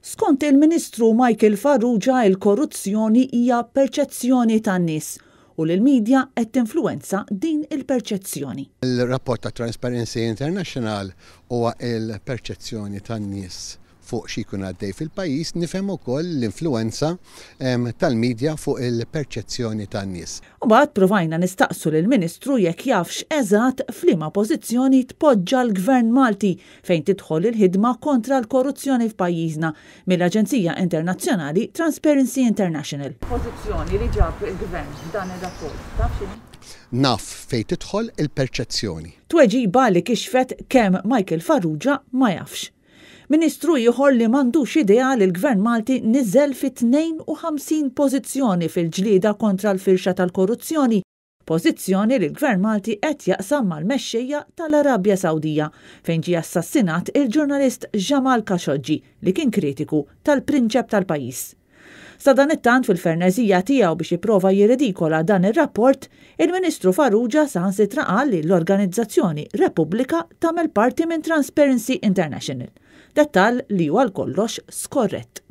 Skont il-Ministru Michael Farrugia il-korruzzjoni hija perċezzjoni tan-nies u l-medja qed tinfluwenza din il-perċezzjoni. Il-rapport ta' Transparency International huwa il-perċezzjoni tan-nies fuq xi jkun għaddej fil-pajjiż, nifhem ukoll l-influwenza tal-medja fuq il-perċezzjoni tan-nies. U bagħad provajna nistaqsu lill-Ministru jekk jafx eżatt f'liema pożizzjoni tpoġġa l-Gvern Malti fejn tidħol il-ħidma kontra l-korruzzjoni f'pajjiżna mill-Aġenzija Internazzjonali Transparency International. Pożizzjoni li ġab il-Gvern dan ir-rapport, taf x'inhi? Naf fejn tidħol il-perċezzjoni. Tweġiba li kixfet kemm Michael Farrugia ma jafx. Ministru ieħor li m'għandux idea li l-Gvern Malti niżel fi 52 pożizzjoni fil-ġlieda kontra l-firxa tal-korruzzjoni, pożizzjoni li l-Gvern Malti qed jaqsam mal-mexxejja tal-Arabja Sawdija fejn ġie assassinat il-ġurnalist Jamal Khashoggi li kien kritiku tal-prinċep tal-pajjiż. Sa dan it-tant fil-ferneżija tiegħu biex jipprova jirridikola dan ir-rapport, il-Ministru Farrugia saħansitra qal li l-Organizzazzjoni Repubblika tagħmel parti minn Transparency International. Dettall li huwa l-kollox skorrett.